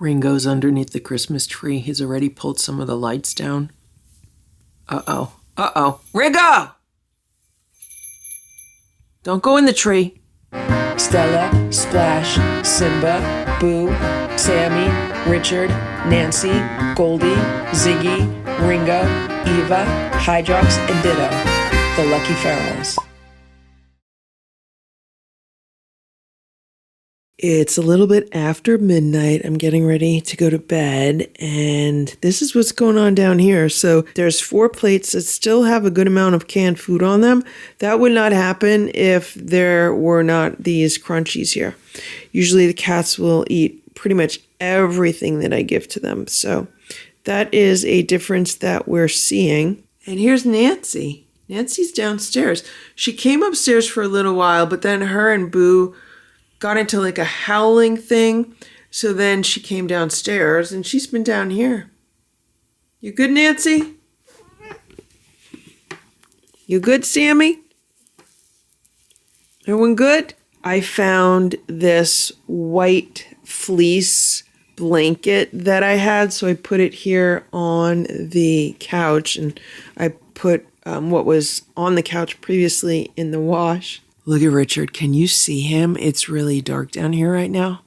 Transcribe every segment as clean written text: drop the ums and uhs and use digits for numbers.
Ringo's underneath the Christmas tree. He's already pulled some of the lights down. Uh-oh. Uh-oh. Ringo! Don't go in the tree. Stella, Splash, Simba, Boo, Sammy, Richard, Nancy, Goldie, Ziggy, Ringo, Eva, Hydrox, and Ditto, the Lucky Ferals. It's a little bit after midnight. I'm getting ready to go to bed, and this is what's going on down here. So there's 4 plates that still have a good amount of canned food on them. That would not happen if there were not these crunchies here. Usually the cats will eat pretty much everything that I give to them. So that is a difference that we're seeing. And here's Nancy. Nancy's downstairs. She came upstairs for a little while, but then her and Boo got into like a howling thing. So then she came downstairs and she's been down here. You good, Nancy? You good, Sammy? Everyone good? I found this white fleece blanket that I had. So I put it here on the couch and I put what was on the couch previously in the wash. Look at Richard. Can you see him? It's really dark down here right now.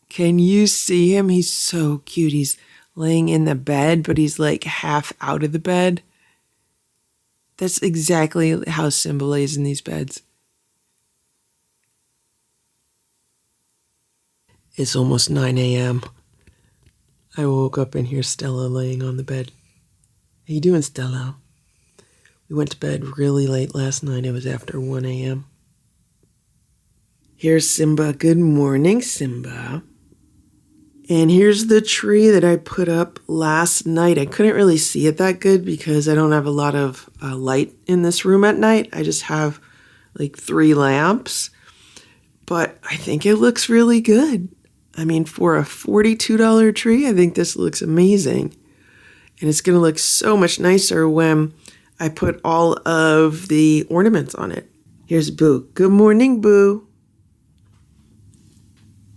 Can you see him? He's so cute. He's laying in the bed, but he's like half out of the bed. That's exactly how Simba lays in these beds. It's almost 9 a.m. I woke up and hear Stella laying on the bed. How you doing, Stella? We went to bed really late last night. It was after 1 a.m. Here's Simba. Good morning, Simba. And here's the tree that I put up last night. I couldn't really see it that good because I don't have a lot of light in this room at night. I just have like 3 lamps. But I think it looks really good. I mean, for a $42 tree, I think this looks amazing. And it's going to look so much nicer when I put all of the ornaments on it. Here's Boo. Good morning, Boo.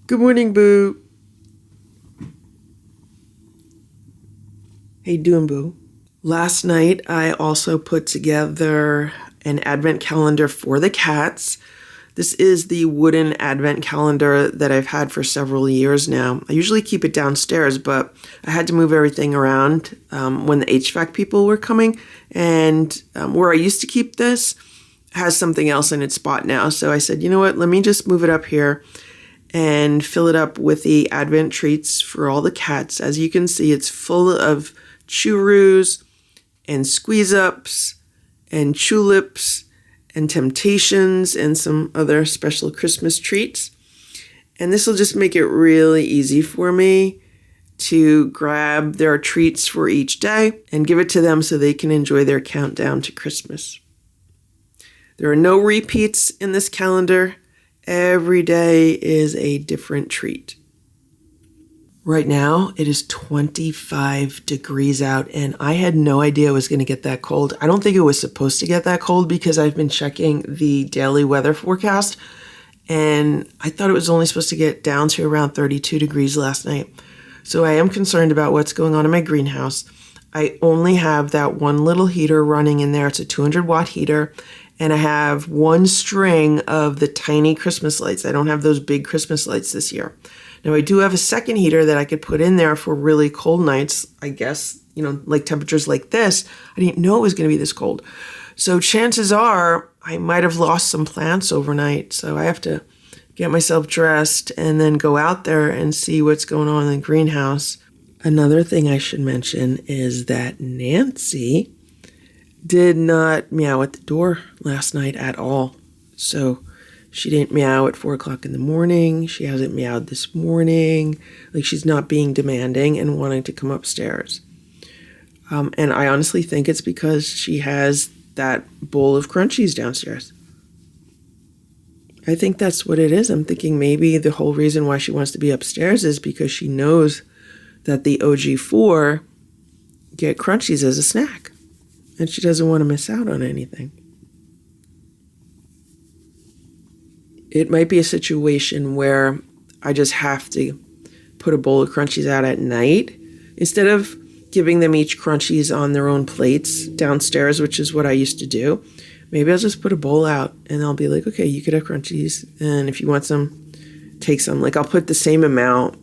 Good morning, Boo. How you doing, Boo? Last night, I also put together an advent calendar for the cats. This is the wooden advent calendar that I've had for several years now. I usually keep it downstairs, but I had to move everything around when the HVAC people were coming. And where I used to keep this has something else in its spot now. So I said, you know what, let me just move it up here and fill it up with the advent treats for all the cats. As you can see, it's full of churros and squeeze-ups and tulips and temptations and some other special Christmas treats. And this will just make it really easy for me to grab their treats for each day and give it to them so they can enjoy their countdown to Christmas. There are no repeats in this calendar. Every day is a different treat. Right now, it is 25 degrees out, and I had no idea it was going to get that cold. I don't think it was supposed to get that cold because I've been checking the daily weather forecast, and I thought it was only supposed to get down to around 32 degrees last night. So I am concerned about what's going on in my greenhouse. I only have that one little heater running in there. It's a 200-watt heater. And I have 1 string of the tiny Christmas lights. I don't have those big Christmas lights this year. Now, I do have a second heater that I could put in there for really cold nights, I guess, like temperatures like this. I didn't know it was going to be this cold. So chances are I might have lost some plants overnight. So I have to get myself dressed and then go out there and see what's going on in the greenhouse. Another thing I should mention is that Nancy did not meow at the door last night at all. So she didn't meow at 4 o'clock in the morning. She hasn't meowed this morning. Like, she's not being demanding and wanting to come upstairs. And I honestly think it's because she has that bowl of crunchies downstairs. I think that's what it is. I'm thinking maybe the whole reason why she wants to be upstairs is because she knows that the OG4 get crunchies as a snack. And she doesn't want to miss out on anything. It might be a situation where I just have to put a bowl of crunchies out at night. Instead of giving them each crunchies on their own plates downstairs, which is what I used to do, maybe I'll just put a bowl out and I'll be like, okay, you could have crunchies. And if you want some, take some. Like I'll put the same amount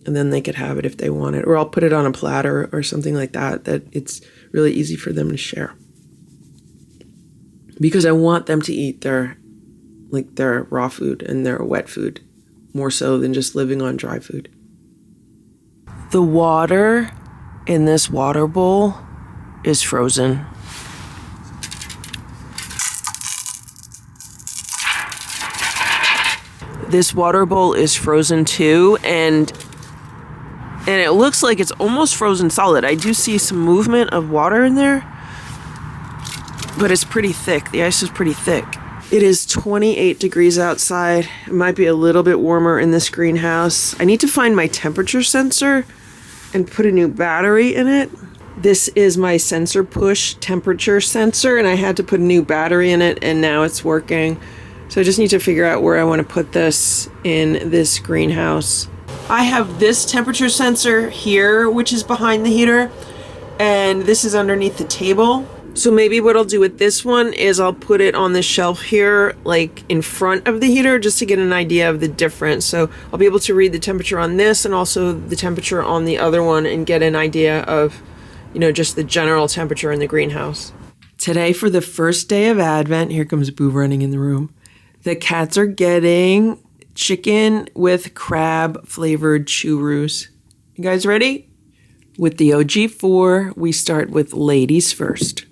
and then they could have it if they want it. Or I'll put it on a platter or something like that, that it's really easy for them to share. Because I want them to eat their raw food and their wet food more so than just living on dry food. The water in this water bowl is frozen. This water bowl is frozen too, and it looks like it's almost frozen solid. I do see some movement of water in there, but it's pretty thick. The ice is pretty thick. It is 28 degrees outside. It might be a little bit warmer in this greenhouse. I need to find my temperature sensor and put a new battery in it. This is my sensor push temperature sensor, and I had to put a new battery in it, and now it's working. So I just need to figure out where I want to put this in this greenhouse. I have this temperature sensor here, which is behind the heater, and this is underneath the table. So maybe what I'll do with this one is I'll put it on the shelf here, like in front of the heater, just to get an idea of the difference. So I'll be able to read the temperature on this and also the temperature on the other one and get an idea of, just the general temperature in the greenhouse. Today, for the first day of Advent, here comes Boo running in the room. The cats are getting chicken with crab flavored churros. You guys ready? With the OG4, we start with ladies first.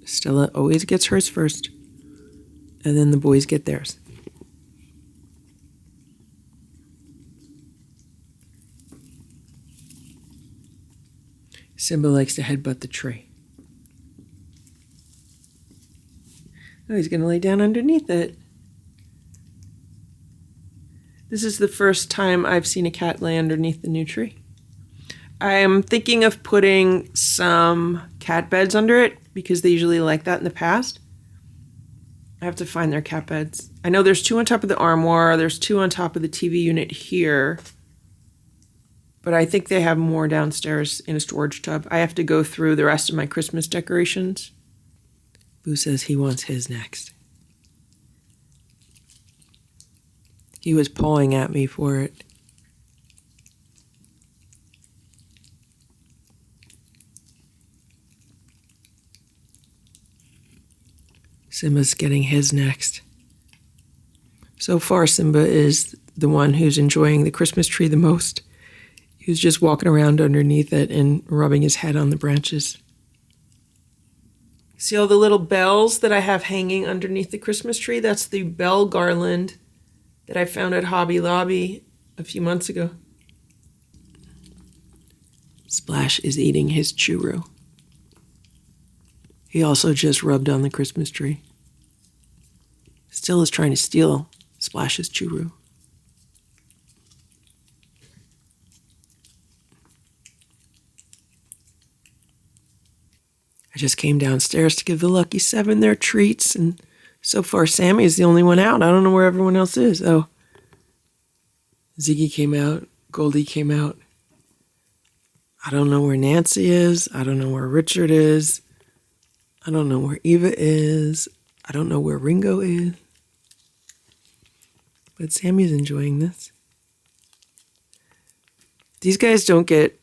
Stella always gets hers first, and then the boys get theirs. Simba likes to headbutt the tray. Oh, he's going to lay down underneath it. This is the first time I've seen a cat lay underneath the new tree. I'm thinking of putting some cat beds under it because they usually like that in the past. I have to find their cat beds. I know there's 2 on top of the armoire. There's 2 on top of the TV unit here. But I think they have more downstairs in a storage tub. I have to go through the rest of my Christmas decorations. Boo says he wants his next. He was pawing at me for it. Simba's getting his next. So far, Simba is the one who's enjoying the Christmas tree the most. He was just walking around underneath it and rubbing his head on the branches. See all the little bells that I have hanging underneath the Christmas tree? That's the bell garland that I found at Hobby Lobby a few months ago. Splash is eating his churro. He also just rubbed on the Christmas tree. Still is trying to steal Splash's churro. I just came downstairs to give the Lucky 7 their treats, and so far Sammy is the only one out. I don't know where everyone else is. Oh, Ziggy came out. Goldie came out. I don't know where Nancy is. I don't know where Richard is. I don't know where Eva is. I don't know where Ringo is. But Sammy's enjoying this. These guys don't get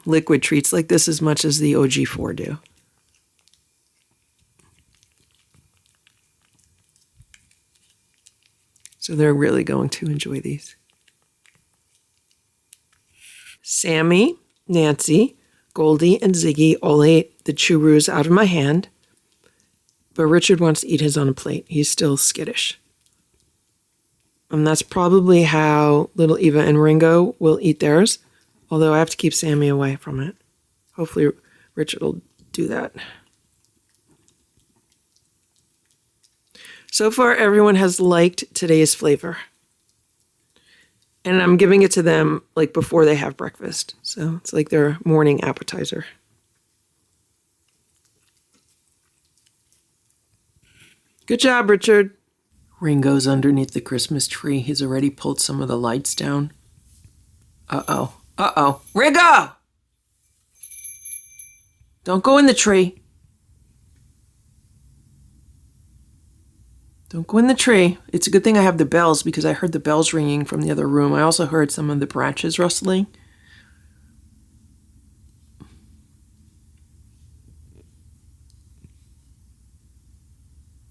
liquid treats like this as much as the OG4 do. So they're really going to enjoy these. Sammy, Nancy, Goldie, and Ziggy all ate the churros out of my hand, but Richard wants to eat his on a plate. He's still skittish. And that's probably how little Eva and Ringo will eat theirs, although I have to keep Sammy away from it. Hopefully Richard will do that. So far, everyone has liked today's flavor. And I'm giving it to them like before they have breakfast. So it's like their morning appetizer. Good job, Richard. Ringo's underneath the Christmas tree. He's already pulled some of the lights down. Uh-oh. Uh-oh. Ringo! Don't go in the tree. Don't go in the tree. It's a good thing I have the bells because I heard the bells ringing from the other room. I also heard some of the branches rustling.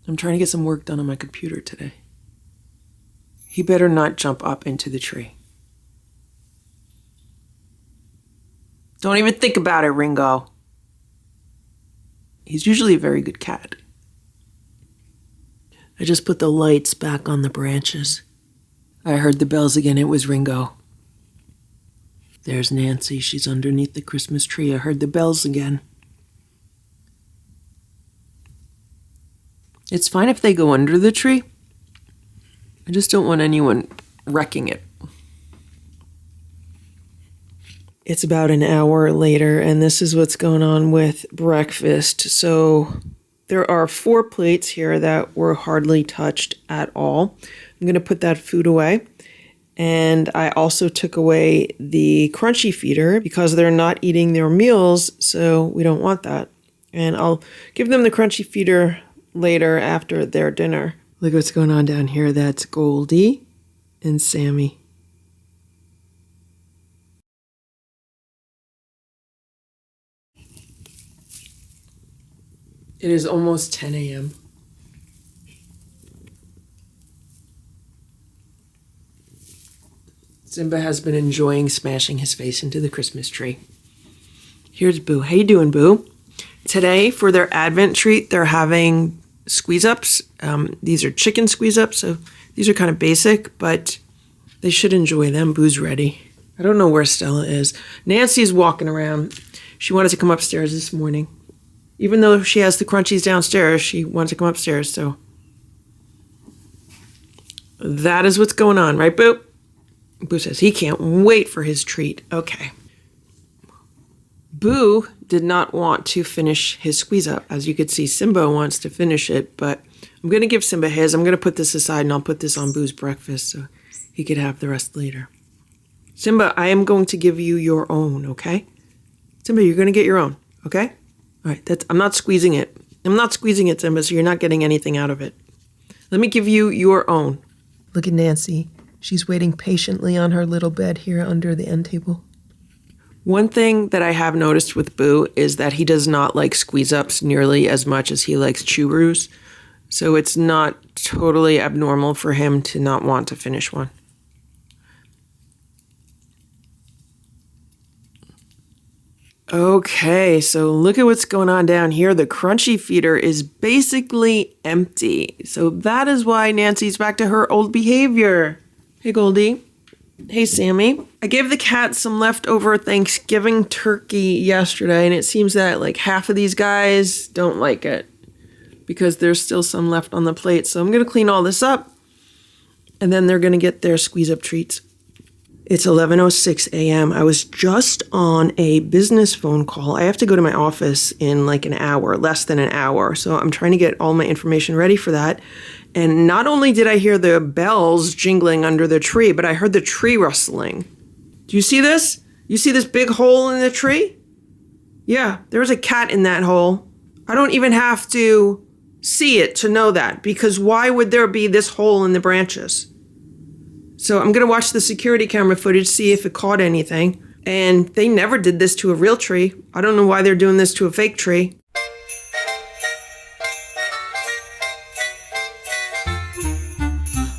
I'm trying to get some work done on my computer today. He better not jump up into the tree. Don't even think about it, Ringo. He's usually a very good cat. I just put the lights back on the branches. I heard the bells again. It was Ringo. There's Nancy. She's underneath the Christmas tree. I heard the bells again. It's fine if they go under the tree. I just don't want anyone wrecking it. It's about an hour later, and this is what's going on with breakfast. So there are 4 plates here that were hardly touched at all. I'm going to put that food away. And I also took away the crunchy feeder because they're not eating their meals, so we don't want that. And I'll give them the crunchy feeder later after their dinner. Look what's going on down here. That's Goldie and Sammy. It is almost 10 a.m. Simba has been enjoying smashing his face into the Christmas tree. Here's Boo. How you doing, Boo? Today, for their Advent treat, they're having squeeze-ups. These are chicken squeeze-ups, so these are kind of basic, but they should enjoy them. Boo's ready. I don't know where Stella is. Nancy's walking around. She wanted to come upstairs this morning. Even though she has the crunchies downstairs, she wanted to come upstairs, so that is what's going on, right, Boo? Boo says he can't wait for his treat. Okay. Boo did not want to finish his squeeze up. As you could see, Simba wants to finish it, but I'm going to give Simba his. I'm going to put this aside, and I'll put this on Boo's breakfast so he could have the rest later. Simba, I am going to give you your own, okay? Simba, you're going to get your own, okay? All right, I'm not squeezing it. I'm not squeezing it, Simba, so you're not getting anything out of it. Let me give you your own. Look at Nancy. She's waiting patiently on her little bed here under the end table. One thing that I have noticed with Boo is that he does not like squeeze-ups nearly as much as he likes chew-roos. So it's not totally abnormal for him to not want to finish one. Okay, so look at what's going on down here. The crunchy feeder is basically empty. So that is why Nancy's back to her old behavior. Hey, Goldie. Hey, Sammy. I gave the cat some leftover Thanksgiving turkey yesterday, and it seems that like half of these guys don't like it because there's still some left on the plate. So I'm going to clean all this up, and then they're going to get their squeeze-up treats. It's 11:06 a.m. I was just on a business phone call. I have to go to my office in like an hour, less than an hour. So I'm trying to get all my information ready for that. And not only did I hear the bells jingling under the tree, but I heard the tree rustling. Do you see this? You see this big hole in the tree? Yeah, there's a cat in that hole. I don't even have to see it to know that, because why would there be this hole in the branches? So I'm going to watch the security camera footage, see if it caught anything. And they never did this to a real tree. I don't know why they're doing this to a fake tree.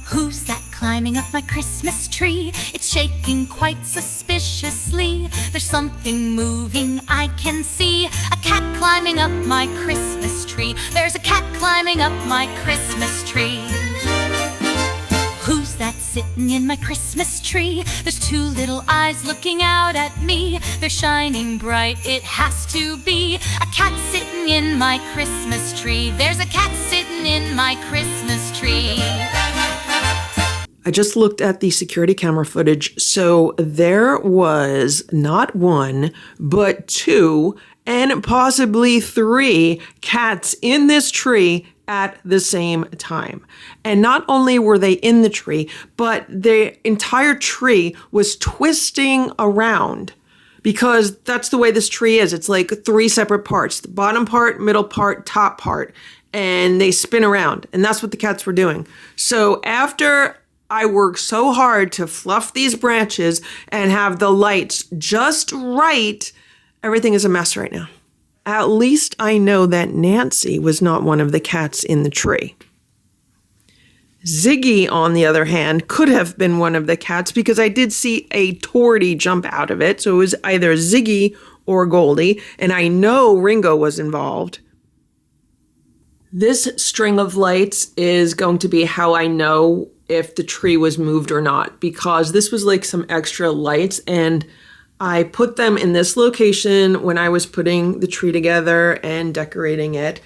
Who's that climbing up my Christmas tree? It's shaking quite suspiciously. There's something moving I can see. A cat climbing up my Christmas tree. There's a cat climbing up my Christmas tree. Who's that sitting in my Christmas tree? There's 2 little eyes looking out at me. They're shining bright, it has to be a cat sitting in my Christmas tree. There's a cat sitting in my Christmas tree. I just looked at the security camera footage. So there was not 1, but 2, and possibly 3 cats in this tree at the same time. And not only were they in the tree, but the entire tree was twisting around, because that's the way this tree is. It's like 3 separate parts: the bottom part, middle part, top part, and they spin around. And that's what the cats were doing. So after I worked so hard to fluff these branches and have the lights just right, everything is a mess right now. At least I know that Nancy was not one of the cats in the tree. Ziggy, on the other hand, could have been one of the cats, because I did see a tortie jump out of it. So it was either Ziggy or Goldie, and I know Ringo was involved. This string of lights is going to be how I know if the tree was moved or not, because this was like some extra lights, and I put them in this location when I was putting the tree together and decorating it.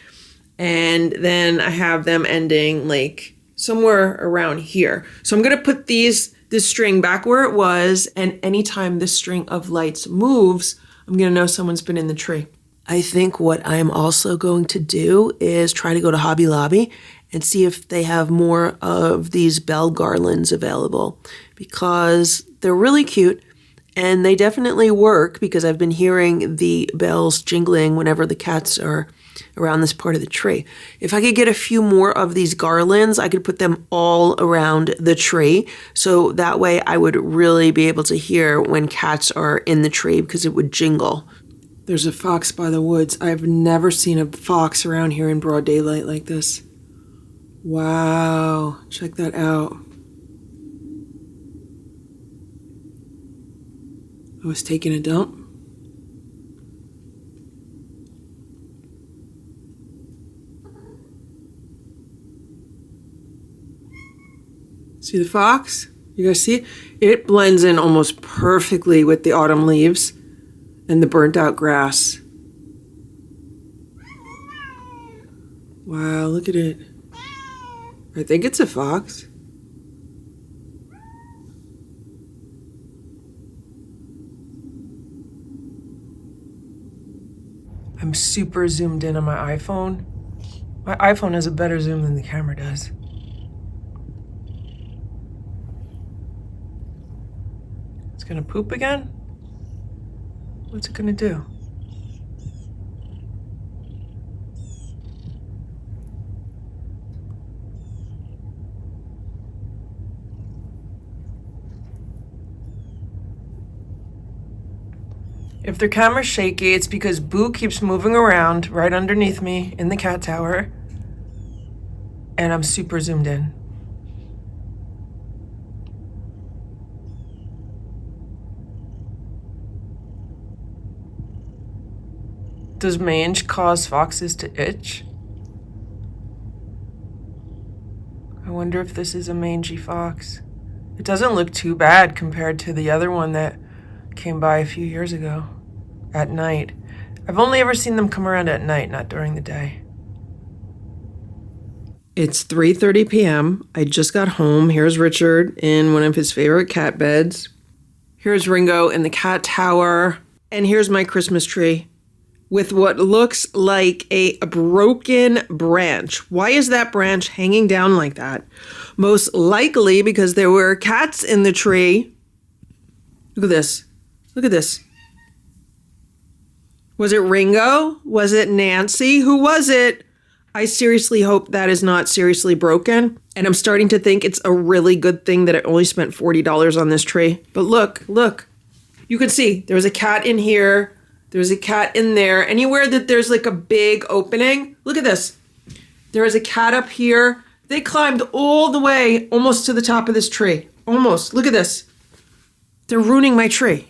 And then I have them ending like somewhere around here. So I'm going to put this string back where it was, and anytime this string of lights moves, I'm going to know someone's been in the tree. I think what I'm also going to do is try to go to Hobby Lobby and see if they have more of these bell garlands available, because they're really cute and they definitely work, because I've been hearing the bells jingling whenever the cats are around this part of the tree. If I could get a few more of these garlands, I could put them all around the tree, so that way I would really be able to hear when cats are in the tree, because it would jingle. There's a fox by the woods. I've never seen a fox around here in broad daylight like this. Wow, check that out. I was taking a dump. See the fox? You guys see it? It blends in almost perfectly with the autumn leaves and the burnt out grass. Wow, look at it. I think it's a fox. I'm super zoomed in on my iPhone. My iPhone has a better zoom than the camera does. It's gonna poop again? What's it gonna do? If their camera's shaky, it's because Boo keeps moving around right underneath me in the cat tower, and I'm super zoomed in. Does mange cause foxes to itch? I wonder if this is a mangy fox. It doesn't look too bad compared to the other one that came by a few years ago at night. I've only ever seen them come around at night, not during the day. It's 3:30 p.m. I just got home. Here's Richard in one of his favorite cat beds. Here's Ringo in the cat tower. And here's my Christmas tree with what looks like a broken branch. Why is that branch hanging down like that? Most likely because there were cats in the tree. Look at this. Look at this. Was it Ringo? Was it Nancy? Who was it? I seriously hope that is not seriously broken. And I'm starting to think it's a really good thing that I only spent $40 on this tree. But look. You can see there was a cat in here. There's a cat in there. Anywhere that there's like a big opening. Look at this. There is a cat up here. They climbed all the way almost to the top of this tree. Almost. Look at this. They're ruining my tree.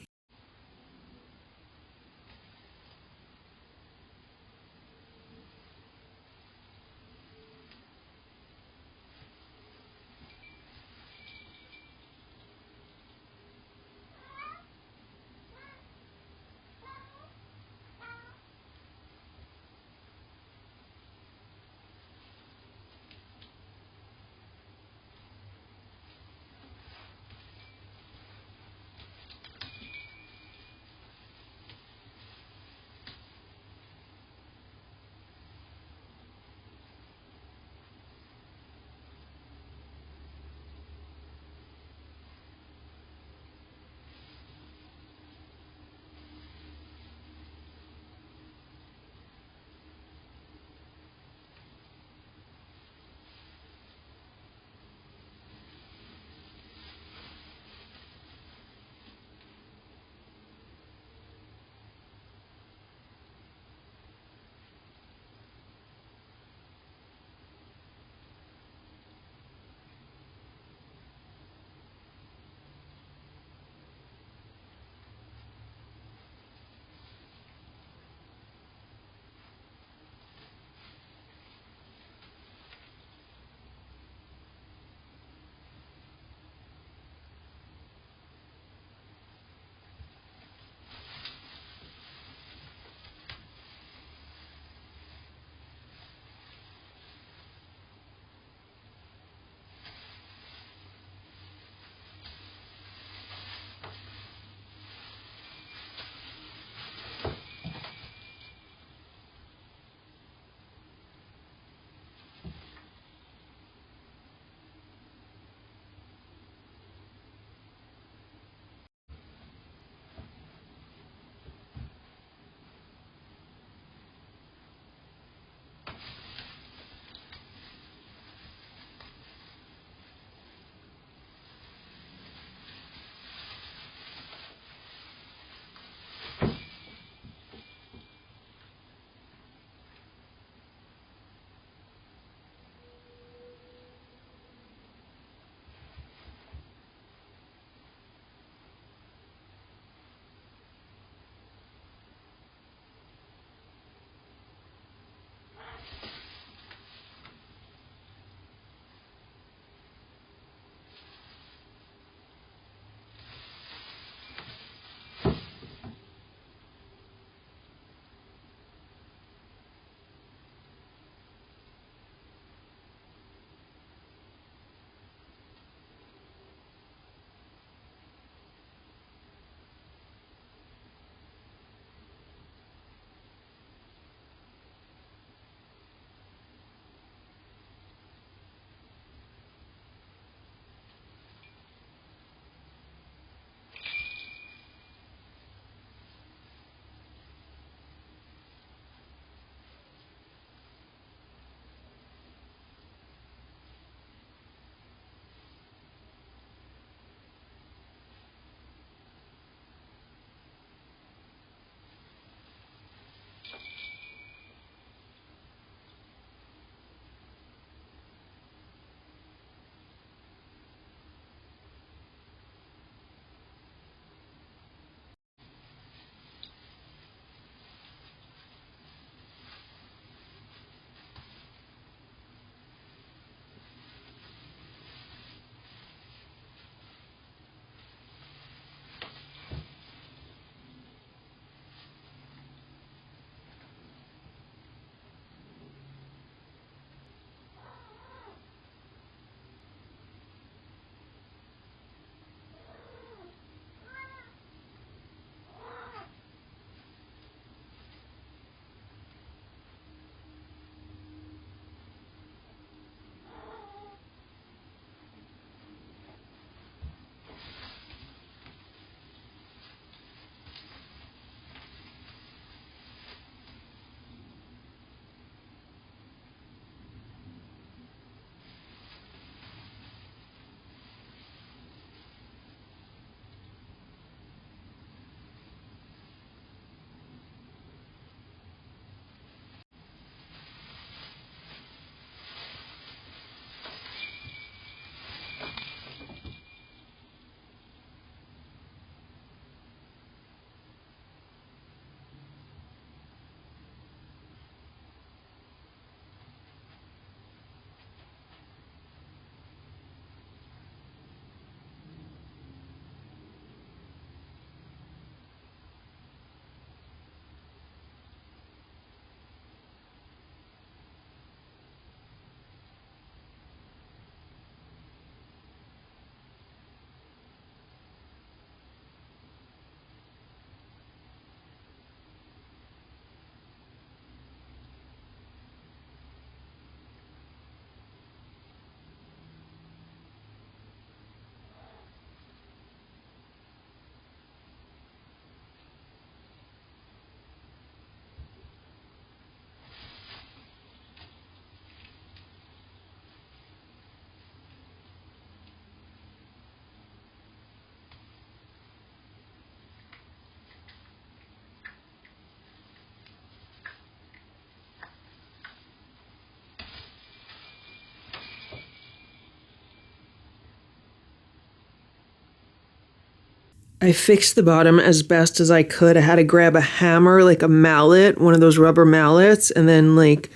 I fixed the bottom as best as I could. I had to grab a hammer, like a mallet, one of those rubber mallets, and then like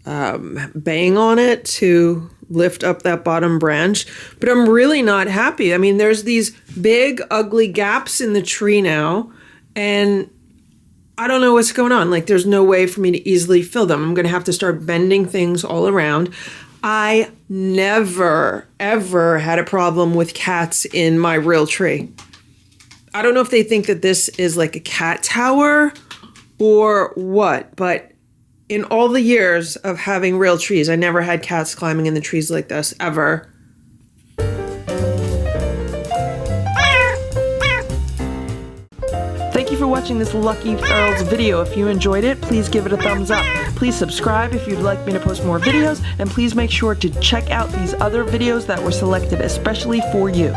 bang on it to lift up that bottom branch. But I'm really not happy. I mean, there's these big, ugly gaps in the tree now, and I don't know what's going on. Like, there's no way for me to easily fill them. I'm going to have to start bending things all around. I never, ever had a problem with cats in my real tree. I don't know if they think that this is like a cat tower or what, but in all the years of having real trees, I never had cats climbing in the trees like this, ever. Thank you for watching this Lucky Ferals video. If you enjoyed it, please give it a thumbs up. Please subscribe if you'd like me to post more videos, and please make sure to check out these other videos that were selected especially for you.